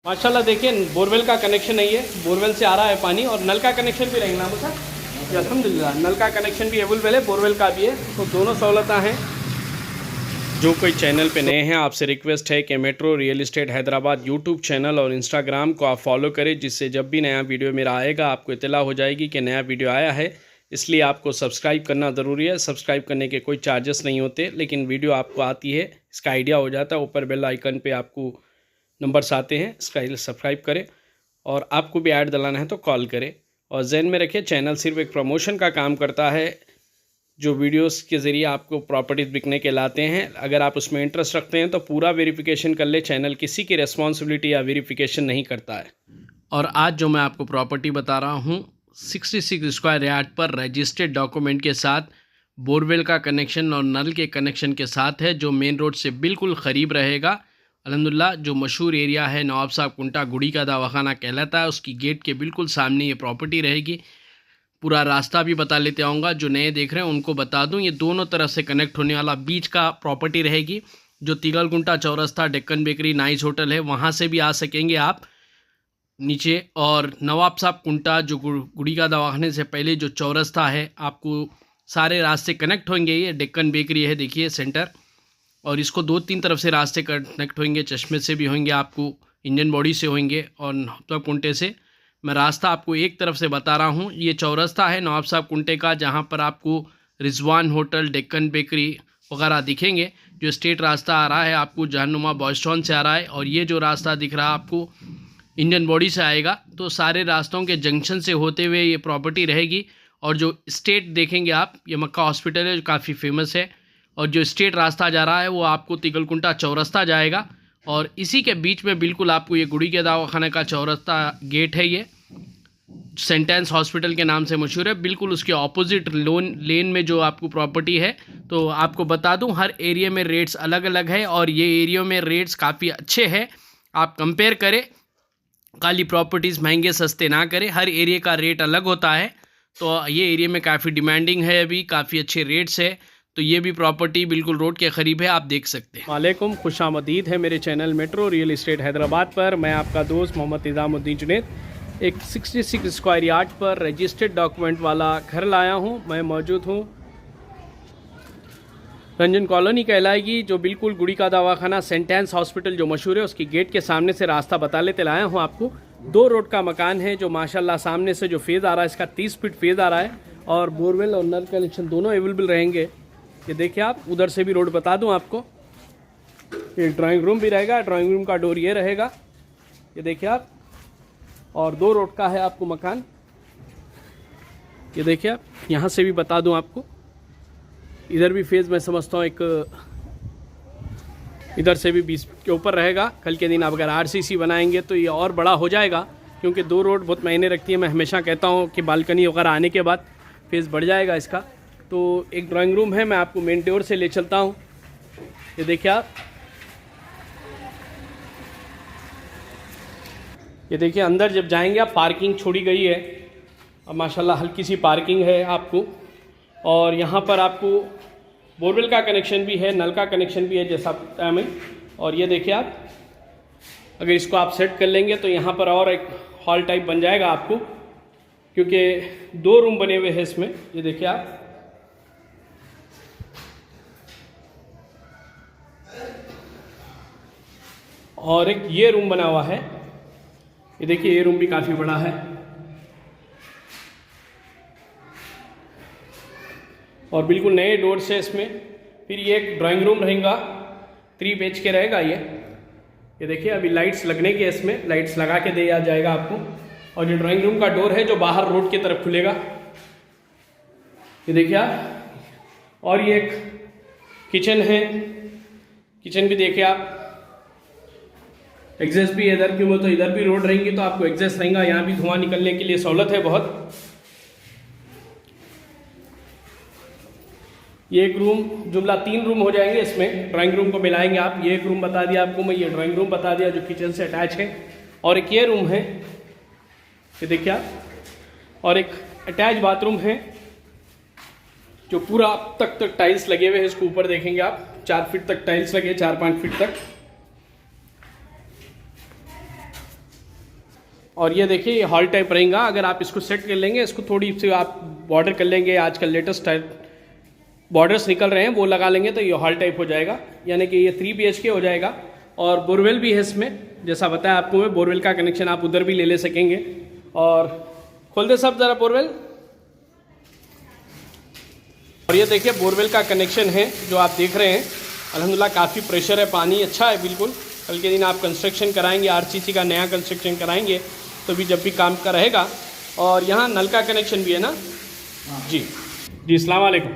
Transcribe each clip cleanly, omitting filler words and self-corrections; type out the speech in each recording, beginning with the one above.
माशाल्लाह देखिए बोरवेल का कनेक्शन नहीं है, बोरवेल से आ रहा है पानी और नल का कनेक्शन भी रहेगा ना सर। अल्हम्दुलिल्लाह नल का कनेक्शन भी अवेलेबल है, बोरवेल का भी है, तो दोनों सहूलतें हैं। जो कोई चैनल पे नए हैं आपसे रिक्वेस्ट है कि metro real estate Hyderabad YouTube channel और इंस्टाग्राम को आप फॉलो करें, जिससे जब भी नया वीडियो मेरा आएगा आपको इत्तला हो जाएगी कि नया वीडियो आया है। इसलिए आपको सब्सक्राइब करना ज़रूरी है। सब्सक्राइब करने के कोई चार्जेस नहीं होते, लेकिन वीडियो आपको आती है इसका आइडिया हो जाता है। ऊपर बेल आइकन पे आपको नंबर्स आते हैं, इसका सब्सक्राइब करें और आपको भी ऐड डलाना है तो कॉल करें। और ज़हन में रखिए चैनल सिर्फ एक प्रमोशन का काम करता है, जो वीडियोस के ज़रिए आपको प्रॉपर्टीज़ बिकने के लाते हैं। अगर आप उसमें इंटरेस्ट रखते हैं तो पूरा वेरिफिकेशन कर ले, चैनल किसी की रिस्पॉन्सिबिलिटी या वेरिफिकेशन नहीं करता है। और आज जो मैं आपको प्रॉपर्टी बता रहा हूँ 66 स्क्वायर यार्ड पर रजिस्टर्ड डॉक्यूमेंट के साथ, बोरवेल का कनेक्शन और नल के कनेक्शन के साथ है, जो मेन रोड से बिल्कुल क़रीब रहेगा। अल्हम्दुलिल्लाह जो मशहूर एरिया है नवाब साहब कुंटा गुड़ी का दवाखाना कहलाता है, उसकी गेट के बिल्कुल सामने ये प्रॉपर्टी रहेगी। पूरा रास्ता भी बता लेते आऊँगा, जो नए देख रहे हैं उनको बता दूं, ये दोनों तरफ से कनेक्ट होने वाला बीच का प्रॉपर्टी रहेगी। जो तिगल गुंटा चौरस्ता डेक्कन बेकरी नाइस होटल है, वहाँ से भी आ सकेंगे आप नीचे। और नवाब साहब कुंटा जो गुड़ी का दवाखाने से पहले जो चौरस्ता है, आपको सारे रास्ते कनेक्ट होंगे। ये डेक्कन बेकरी है देखिए सेंटर, और इसको 2-3 तरफ से रास्ते कनेक्ट होंगे। चश्मे से भी होंगे, आपको इंजन बॉडी से होंगे और नवाब कुंटे से। मैं रास्ता आपको एक तरफ से बता रहा हूँ। ये चौरस्ता है नवाब साहब कुंटे का, जहाँ पर आपको रिजवान होटल डेक्कन बेकरी वगैरह दिखेंगे। जो स्टेट रास्ता आ रहा है आपको जहानुमा बॉयस्टॉन से आ रहा है, और ये जो रास्ता दिख रहा है आपको इंजन बॉडी से आएगा। तो सारे रास्तों के जंक्शन से होते हुए ये प्रॉपर्टी रहेगी। और जो स्टेट देखेंगे आप, ये मक्का हॉस्पिटल है जो काफ़ी फेमस है, और जो स्टेट रास्ता जा रहा है वो आपको तिगलकुंटा चौरस्ता जाएगा। और इसी के बीच में बिल्कुल आपको ये गुड़ी के दवाखाने का चौरस्ता गेट है, ये सेंटेंस हॉस्पिटल के नाम से मशहूर है। बिल्कुल उसके ऑपोजिट लेन में जो आपको प्रॉपर्टी है। तो आपको बता दूं हर एरिया में रेट्स अलग अलग है, और ये एरिया में रेट्स काफ़ी अच्छे हैं। आप कंपेयर करें, खाली प्रॉपर्टीज़ महंगे सस्ते ना करें, हर एरिया का रेट अलग होता है। तो ये एरिया में काफ़ी डिमांडिंग है, अभी काफ़ी अच्छे रेट्स है। तो ये भी प्रॉपर्टी बिल्कुल रोड के करीब है, आप देख सकते हैं। वालेकुम, खुशामदीद है मेरे channel metro real estate Hyderabad पर। मैं आपका दोस्त मोहम्मद निज़ामुद्दीन जुनैद एक 66 स्क्वायर यार्ड पर रजिस्टर्ड डॉक्यूमेंट वाला घर लाया हूँ। मैं मौजूद हूँ रंजन कॉलोनी कहलाएगी, जो बिल्कुल गुड़ी का दवाखाना सेंटेंस हॉस्पिटल जो मशहूर है उसकी गेट के सामने से रास्ता बता लेते लाया हूँ आपको। 2 रोड का मकान है, जो माशाल्लाह सामने से जो फेज़ आ रहा है इसका 30 फीट फेज़ आ रहा है, और बोरवेल और नल कनेक्शन दोनों अवेलेबल रहेंगे। ये देखिए आप, उधर से भी रोड बता दूं आपको। एक ड्राइंग रूम भी रहेगा, ड्राइंग रूम का डोर ये रहेगा, ये देखिए आप। और 2 रोड का है आपको मकान, ये देखिए आप। यहाँ से भी बता दूं आपको, इधर भी फेज़ मैं समझता हूँ एक इधर से भी 20 के ऊपर रहेगा। कल के दिन आप अगर आरसीसी बनाएंगे तो ये और बड़ा हो जाएगा, क्योंकि 2 रोड बहुत मायने रखती है। मैं हमेशा कहता हूँ कि बालकनी वगैरह आने के बाद फेज़ बढ़ जाएगा इसका। तो एक ड्राइंग रूम है, मैं आपको मेन डोर से ले चलता हूँ। ये देखिए आप, ये देखिए अंदर जब जाएंगे आप, पार्किंग छोड़ी गई है, अब माशाल्लाह हल्की सी पार्किंग है आपको। और यहाँ पर आपको बोरवेल का कनेक्शन भी है, नल का कनेक्शन भी है जैसा बताया मैं। और ये देखिए आप, अगर इसको आप सेट कर लेंगे तो यहाँ पर और एक हॉल टाइप बन जाएगा आपको, क्योंकि 2 रूम बने हुए हैं इसमें। ये देखिए आप, और एक ये रूम बना हुआ है, ये देखिए ये रूम भी काफ़ी बड़ा है। और बिल्कुल नए डोर से इसमें। फिर ये एक ड्राइंग रूम रहेगा, 3 BHK रहेगा ये देखिए अभी लाइट्स लगने की है, इसमें लाइट्स लगा के दिया जाएगा आपको। और ये ड्राइंग रूम का डोर है जो बाहर रोड की तरफ खुलेगा, ये देखिए आप। और ये एक किचन है, किचन भी देखिए आप। एग्जस्ट भी इधर क्यों, तो इधर भी रोड रहेंगी तो आपको एग्जस्ट रहेगा, यहाँ भी धुआं निकलने के लिए सहूलत है बहुत। ये एक रूम, जुमला 3 रूम हो जाएंगे इसमें, ड्राइंग रूम को मिलाएंगे आप। ये एक रूम बता दिया आपको मैं, ये ड्राइंग रूम बता दिया जो किचन से अटैच है। और एक ये रूम है, ये देखिए आप। और एक अटैच बाथरूम है जो पूरा अब तक टाइल्स लगे हुए हैं। इसको ऊपर देखेंगे आप, 4 फीट तक टाइल्स लगे, 4-5 फीट तक। और ये देखिए ये हॉल टाइप रहेगा। अगर आप इसको सेट कर लेंगे, इसको थोड़ी सी आप बॉर्डर कर लेंगे, आजकल लेटेस्ट बॉर्डर्स निकल रहे हैं वो लगा लेंगे तो ये हॉल टाइप हो जाएगा, यानी कि ये 3 BHK हो जाएगा। और बोरवेल भी है इसमें, जैसा बताया आपको मैं, बोरवेल का कनेक्शन आप उधर भी ले सकेंगे। और खोल दे सब ज़रा बोरवेल। और ये देखिए बोरवेल का कनेक्शन है जो आप देख रहे हैं। अल्हम्दुलिल्लाह काफ़ी प्रेशर है, पानी अच्छा है बिल्कुल। कल के दिन आप कंस्ट्रक्शन कराएंगे, RCC का नया कंस्ट्रक्शन कराएंगे तो भी जब भी काम का रहेगा। और यहाँ नल का कनेक्शन भी है ना जी। जी अस्सलाम वालेकुम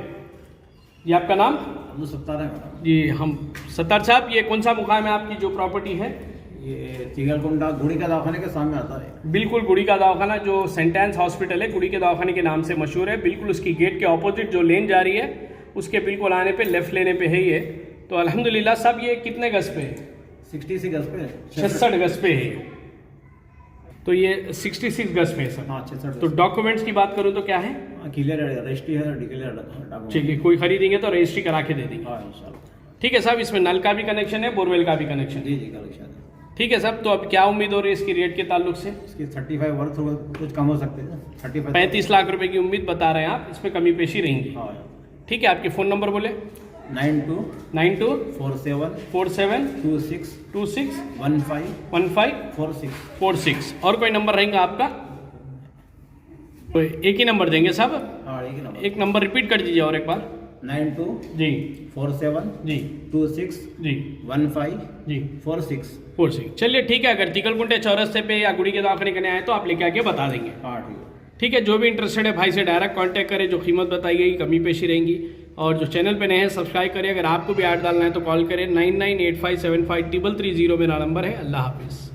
जी, आपका नाम? सत्तार है जी। हम सत्तार साहब, ये कौन सा मुकाम है आपकी जो प्रॉपर्टी है? ये चिगलकुंडा गुड़ी का दवाखाने के सामने आता है। बिल्कुल गुड़ी का दवाखाना जो सेंटेंस हॉस्पिटल है, गुड़ी के दवाखाने के नाम से मशहूर है। बिल्कुल उसकी गेट के ऑपोजिट जो लेन जा रही है उसके बिल्कुल आने पे लेफ्ट लेने पे है ये। तो अल्हम्दुलिल्लाह सब ये कितने गज पे है? 66 गज पे, 66 गज पे है। तो ये 66 गज पे है सर। हाँ 66। तो डॉक्यूमेंट्स की बात करूँ तो क्या है? क्लियर है, रजिस्ट्री है, डिक्लेयर। ठीक है, कोई खरीदेंगे तो रजिस्ट्री करा के दे देंगे। हाँ इंशाल्लाह। ठीक है साहब, इसमें नल का भी कनेक्शन है, बोरवेल का भी कनेक्शन है। जी जी कलेक्शन है। ठीक है साहब, तो अब क्या उम्मीद हो रही है इसकी रेट के ताल्लुक से? इसकी 35 वर्थ कुछ कम हो सकते हैं। 35 35 लाख रुपए की उम्मीद बता रहे हैं आप, इसमें कमी पेशी रहेंगी। हाँ। ठीक है, आपके फ़ोन नंबर बोले? 92 47 47 26 26 15 15 46। 46। और कोई नंबर रहेगा आपका? तो एक ही नंबर देंगे साहब? हाँ एक ही नंबर। एक नंबर रिपीट कर दीजिए और एक बार। 92 जी 47 जी 26 जी 15 जी 46। 46। चलिए ठीक है, अगर चिकलकुंटे चौरस्ते पे या गुड़ी के दवाखाने करने आए तो आप लेके आके बता देंगे। हाँ ठीक है। ठीक है, जो भी इंटरेस्टेड है भाई से डायरेक्ट कांटेक्ट करें, जो कीमत बताई गई कमी पेशी रहेंगी। और जो चैनल पे नए हैं सब्सक्राइब करें। अगर आपको भी ऐड डालना है तो कॉल करें 9985753330 मेरा नंबर है। अल्लाह हाफिज़।